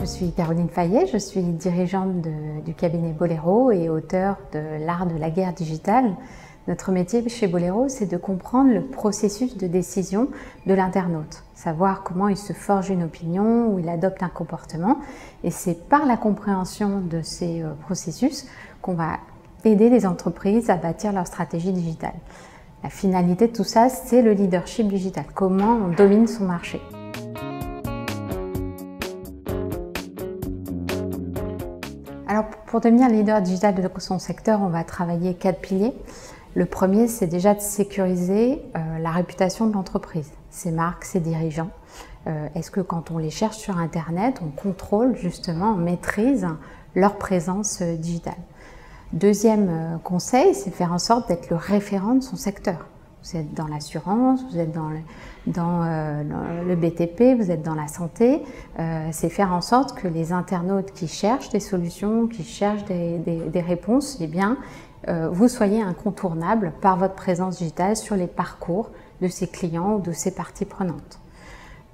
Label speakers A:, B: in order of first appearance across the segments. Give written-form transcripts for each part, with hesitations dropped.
A: suis Caroline Fayet, je suis dirigeante du cabinet Boléro et auteure de L'art de la guerre digitale. Notre métier chez Boléro, c'est de comprendre le processus de décision de l'internaute, savoir comment il se forge une opinion ou il adopte un comportement. Et c'est par la compréhension de ces processus qu'on va aider les entreprises à bâtir leur stratégie digitale. La finalité de tout ça, c'est le leadership digital, comment on domine son marché. Alors, pour devenir leader digital de son secteur, on va travailler 4 piliers. Le premier, c'est déjà de sécuriser la réputation de l'entreprise, ses marques, ses dirigeants. Est-ce que quand on les cherche sur Internet, on contrôle justement, on maîtrise leur présence digitale? Deuxième conseil, c'est faire en sorte d'être le référent de son secteur. Vous êtes dans l'assurance, vous êtes dans le BTP, vous êtes dans la santé. C'est faire en sorte que les internautes qui cherchent des solutions, qui cherchent des réponses, eh bien, vous soyez incontournable par votre présence digitale sur les parcours de ces clients ou de ces parties prenantes.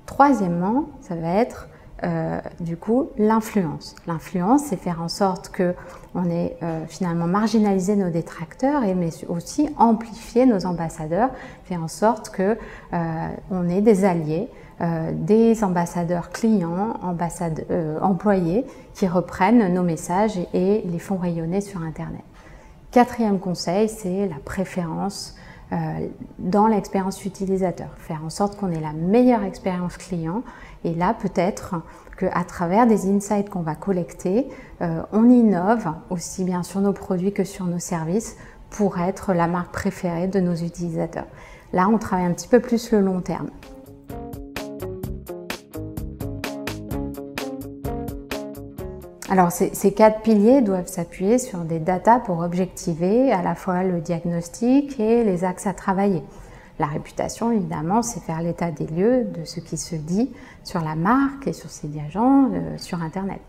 A: Troisièmement, ça va être du coup l'influence. L'influence, c'est faire en sorte que on ait finalement marginalisé nos détracteurs mais aussi amplifier nos ambassadeurs, faire en sorte que on ait des alliés, des ambassadeurs clients, employés qui reprennent nos messages et les font rayonner sur Internet. Quatrième conseil, c'est la préférence dans l'expérience utilisateur, faire en sorte qu'on ait la meilleure expérience client. Et là, peut-être qu'à travers des insights qu'on va collecter, on innove aussi bien sur nos produits que sur nos services pour être la marque préférée de nos utilisateurs. Là, on travaille un petit peu plus le long terme. Alors, ces 4 piliers doivent s'appuyer sur des datas pour objectiver à la fois le diagnostic et les axes à travailler. La réputation, évidemment, c'est faire l'état des lieux de ce qui se dit sur la marque et sur ses dirigeants sur Internet.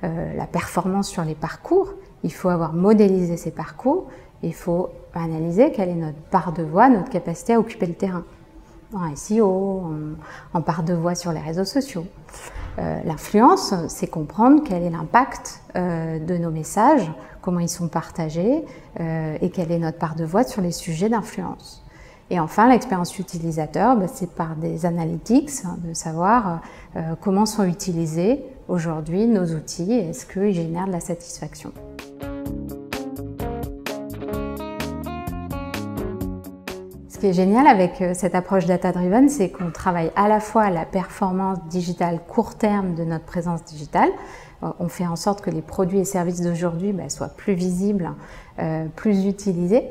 A: La performance sur les parcours, il faut avoir modélisé ces parcours, il faut analyser quelle est notre part de voix, notre capacité à occuper le terrain. En SEO, en part de voix sur les réseaux sociaux. L'influence, c'est comprendre quel est l'impact de nos messages, comment ils sont partagés et quelle est notre part de voix sur les sujets d'influence. Et enfin, l'expérience utilisateur, c'est par des analytics, de savoir comment sont utilisés aujourd'hui nos outils et est-ce qu'ils génèrent de la satisfaction. Ce qui est génial avec cette approche data-driven, c'est qu'on travaille à la fois la performance digitale court terme de notre présence digitale. On fait en sorte que les produits et services d'aujourd'hui soient plus visibles, plus utilisés.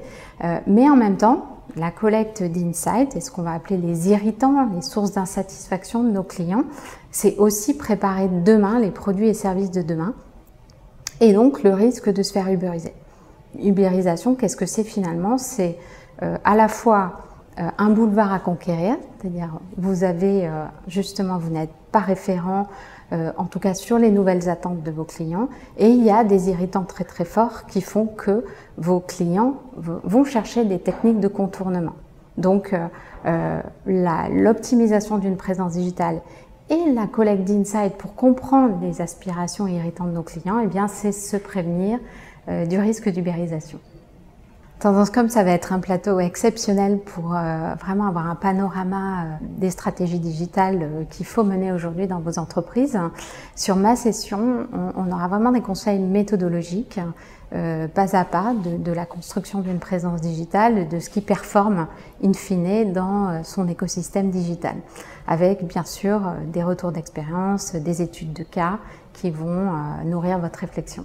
A: Mais en même temps, la collecte d'insights et ce qu'on va appeler les irritants, les sources d'insatisfaction de nos clients, c'est aussi préparer demain les produits et services de demain. Et donc le risque de se faire ubériser. Ubérisation, qu'est-ce que c'est finalement? C'est à la fois un boulevard à conquérir, c'est-à-dire vous avez justement, vous n'êtes pas référent, en tout cas sur les nouvelles attentes de vos clients, et il y a des irritants très très forts qui font que vos clients vont chercher des techniques de contournement. Donc l'optimisation d'une présence digitale et la collecte d'insights pour comprendre les aspirations irritantes de nos clients, eh bien c'est se prévenir du risque d'ubérisation. Tendance Com, ça va être un plateau exceptionnel pour vraiment avoir un panorama des stratégies digitales qu'il faut mener aujourd'hui dans vos entreprises. Sur ma session, on aura vraiment des conseils méthodologiques, pas à pas, de la construction d'une présence digitale, de ce qui performe in fine dans son écosystème digital. Avec bien sûr des retours d'expérience, des études de cas qui vont nourrir votre réflexion.